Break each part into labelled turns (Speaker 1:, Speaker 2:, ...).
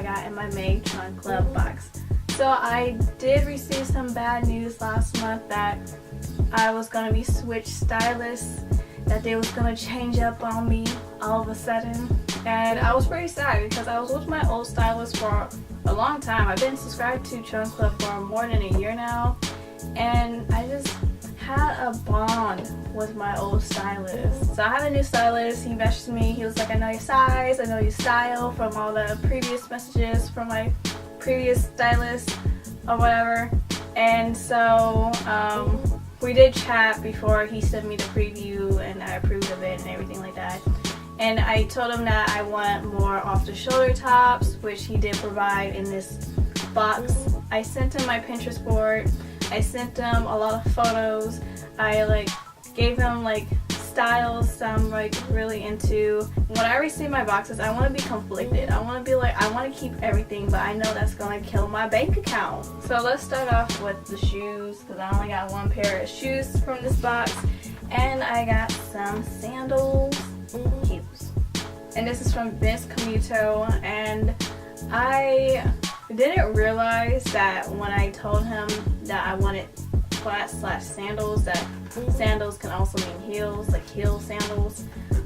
Speaker 1: I got in my May Trunk Club box. So I did receive some bad news last month that I was going to be switched stylists, that they was going to change up on me all of a sudden. And I was pretty sad because I was with my old stylist for a long time. I've been subscribed to Trunk Club for more than a year now, and I just had a bond with my old stylist. So I have a new stylist. He messaged me. He was like, I know your size, I know your style from all the previous messages from my previous stylist or whatever. And so we did chat before he sent me the preview, and I approved of it and everything like that. And I told him that I want more off-the-shoulder tops, which he did provide in this box. I sent him my Pinterest board. I sent him a lot of photos. I gave him styles that I'm really into. When I receive my boxes, I want to be conflicted. I want to be I want to keep everything, but I know that's going to kill my bank account. So let's start off with the shoes, because I only got one pair of shoes from this box. And I got some sandals. Heels. And this is from Vince Camuto, and I didn't realize that when I told him that I wanted flat/sandals, that sandals can also mean heels, like heel sandals.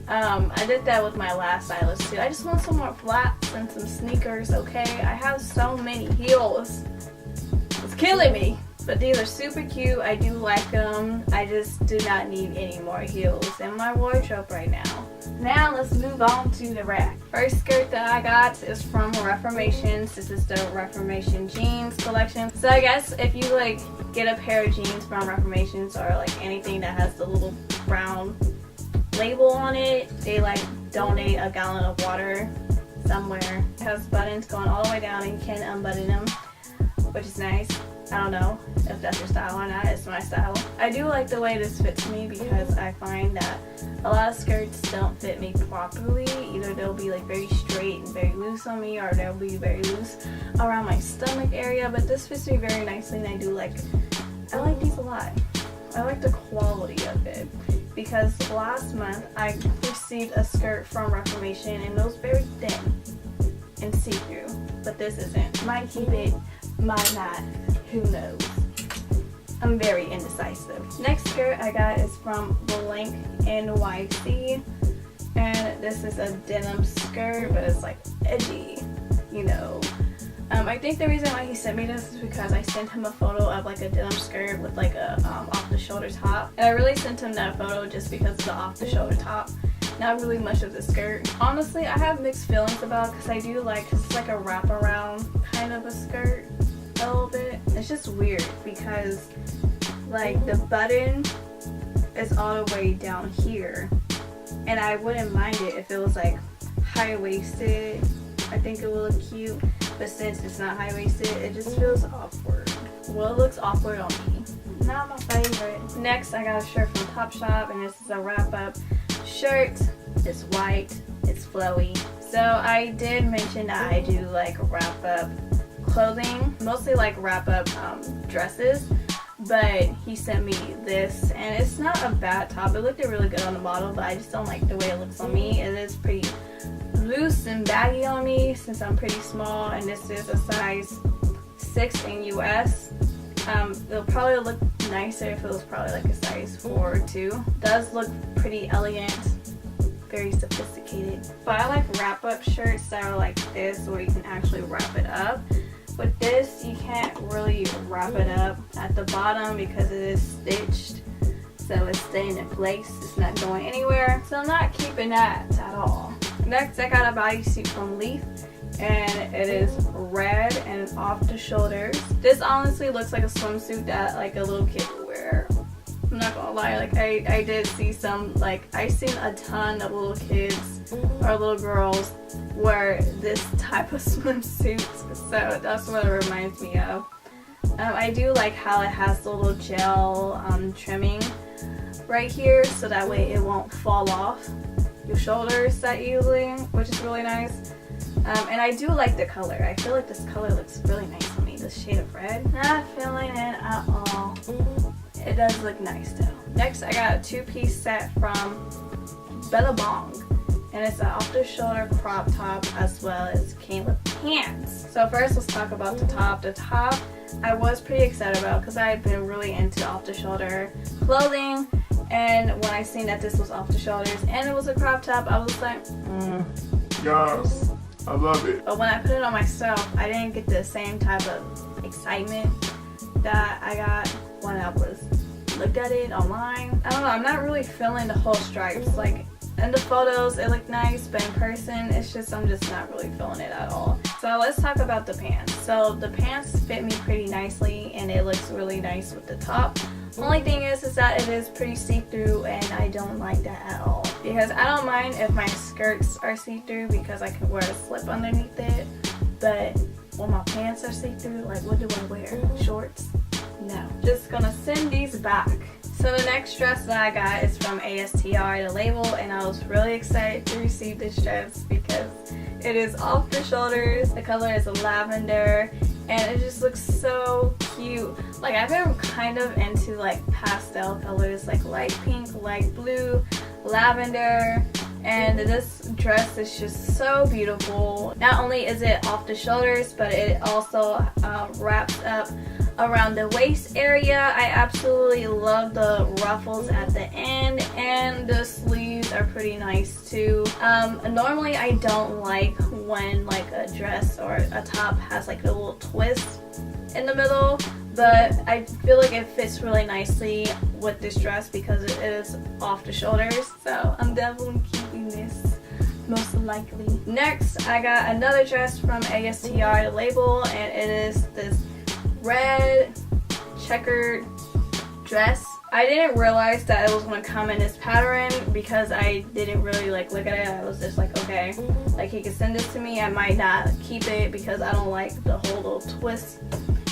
Speaker 1: I did that with my last stylist too. I just want some more flats and some sneakers, okay? I have so many heels. It's killing me. But these are super cute. I do like them. I just do not need any more heels in my wardrobe right now. Now let's move on to the rack. First skirt that I got is from Reformation. This is the Reformation jeans collection. So I guess if you get a pair of jeans from Reformations or anything that has the little brown label on it, they donate a gallon of water somewhere. It has buttons going all the way down, and you can unbutton them, which is nice. I don't know if that's your style or not. It's my style. I do like the way this fits me because I find that a lot of skirts don't fit me properly. Either they'll be very straight and very loose on me, or they'll be very loose around my stomach area. But this fits me very nicely, and I like these a lot. I like the quality of it, because last month I received a skirt from Reformation, and it was very thin and see-through. But this isn't. Might keep it, might not. Who knows? I'm very indecisive. Next skirt I got is from BLANKNYC, and this is a denim skirt, but it's edgy, you know. I think the reason why he sent me this is because I sent him a photo of a denim skirt with a off-the-shoulder top, and I really sent him that photo just because of the off-the-shoulder top, not really much of the skirt. Honestly, I have mixed feelings about it, because I do cause it's a wraparound kind of a skirt. A little bit. It's just weird because the button is all the way down here, and I wouldn't mind it if it was high-waisted. I think it would look cute, but since it's not high-waisted, it just feels awkward. Well, it looks awkward on me. Not my favorite. Next, I got a shirt from Topshop, and this is a wrap-up shirt. It's white, it's flowy. So I did mention that I do wrap-up clothing, mostly wrap-up dresses, but he sent me this, and it's not a bad top. It looked really good on the model, but I just don't like the way it looks on me. It is pretty loose and baggy on me since I'm pretty small, and this is a size 6 in US. It'll probably look nicer if it was probably a size 4 or 2. It does look pretty elegant, very sophisticated. But I like wrap-up shirts that are like this, where you can actually wrap it up. With this, you can't really wrap it up at the bottom because it is stitched, so it's staying in place. It's not going anywhere, so I'm not keeping that at all. Next, I got a bodysuit from Leaf, and it is red and off the shoulders. This honestly looks like a swimsuit that a little kid would wear. I'm not gonna lie, I did see some, I've seen a ton of little kids or little girls wear this type of swimsuit, so that's what it reminds me of. I do like how it has the little gel trimming right here, so that way it won't fall off your shoulders that easily, which is really nice. And I do like the color. I feel like this color looks really nice on me, this shade of red. Not feeling it at all. It does look nice though. Next, I got a two-piece set from Billabong, and it's an off-the-shoulder crop top, as well as came with pants. So first let's talk about the top. The top I was pretty excited about because I've been really into off the shoulder clothing, and when I seen that this was off the shoulders and it was a crop top, I was like,
Speaker 2: yes, I love it.
Speaker 1: But when I put it on myself, I didn't get the same type of excitement that I got when I looked at it online. I don't know, I'm not really feeling the whole stripes. Like in the photos it looked nice, but in person I'm just not really feeling it at all. So let's talk about the pants. So the pants fit me pretty nicely and it looks really nice with the top. Only thing is that it is pretty see-through, and I don't like that at all, because I don't mind if my skirts are see-through because I can wear a slip underneath it, but when my pants are see-through, like what do I wear? Shorts? No. Just gonna send these back. So the next dress that I got is from ASTR, the label, and I was really excited to receive this dress because it is off the shoulders. The color is a lavender and it just looks so cute. Like I've been kind of into like pastel colors, like light pink, light blue, lavender, and this dress is just so beautiful. Not only is it off the shoulders, but it also wraps up around the waist area. I absolutely love the ruffles at the end, and the sleeves are pretty nice too. Normally I don't like when like a dress or a top has like a little twist in the middle, but I feel like it fits really nicely with this dress because it is off the shoulders, so I'm definitely keeping this most likely. Next I got another dress from ASTR, the label, and it is this red checkered dress. I didn't realize that it was going to come in this pattern because I didn't really like look at it. I was just like, okay, like he could send this to me. I might not keep it because I don't like the whole little twist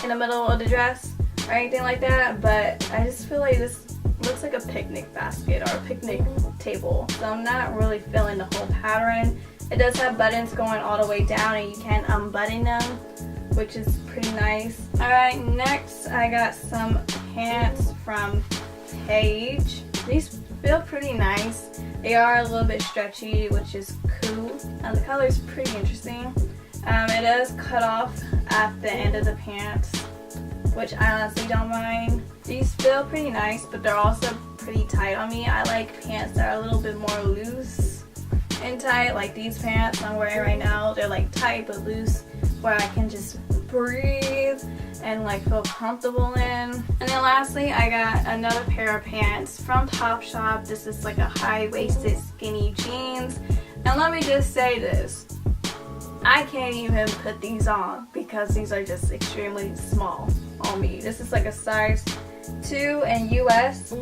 Speaker 1: in the middle of the dress or anything like that, but I just feel like this looks like a picnic basket or a picnic table, so I'm not really feeling the whole pattern. It does have buttons going all the way down and you can unbutton them, which is pretty nice. Alright, next I got some pants from Paige. These feel pretty nice. They are a little bit stretchy, which is cool. The color is pretty interesting. It is cut off at the end of the pants, which I honestly don't mind. These feel pretty nice, but they're also pretty tight on me. I like pants that are a little bit more loose and tight, like these pants I'm wearing right now. They're like tight but loose, where I can just breathe and like feel comfortable in. And then lastly I got another pair of pants from Topshop. This is like a high-waisted skinny jeans, and let me just say this, I can't even put these on because these are just extremely small on me. This is like a size 2 in US,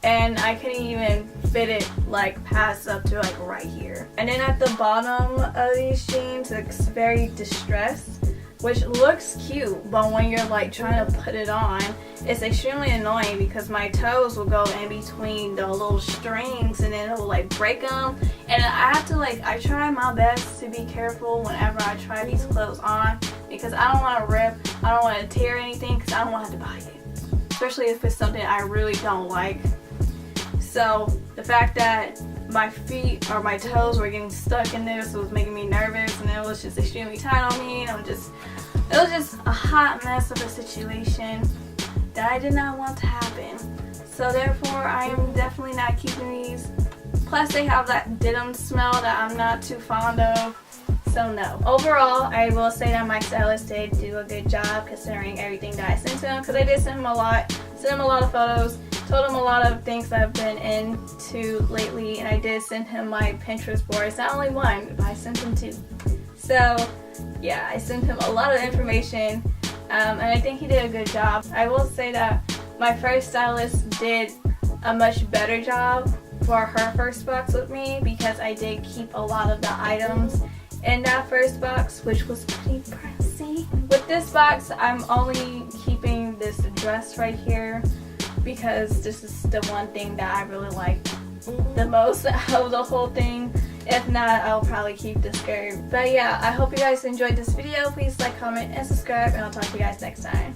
Speaker 1: and I couldn't even fit it like past up to like right here. And then at the bottom of these jeans, it's very distressed, which looks cute, but when you're like trying to put it on, it's extremely annoying because my toes will go in between the little strings and then it will like break them, and I have to like, I try my best to be careful whenever I try these clothes on because I don't want to rip, I don't want to tear anything because I don't want to buy it, especially if it's something I really don't like. So the fact that my feet or my toes were getting stuck in this was making me nervous, and it was just extremely tight on me, and it was just a hot mess of a situation that I did not want to happen. So therefore I am definitely not keeping these. Plus they have that denim smell that I'm not too fond of. So no. Overall, I will say that my stylist did do a good job considering everything that I sent to him, because I did send him a lot of photos, told him a lot of things that I've been into lately, and I did send him my Pinterest board. It's not only one, but I sent him 2. So yeah, I sent him a lot of information, and I think he did a good job. I will say that my first stylist did a much better job for her first box with me because I did keep a lot of the items in that first box, which was pretty pricey. With this box, I'm only keeping this dress right here because this is the one thing that I really like the most out of the whole thing. If not, I'll probably keep the skirt. But yeah, I hope you guys enjoyed this video. Please like, comment, and subscribe, and I'll talk to you guys next time.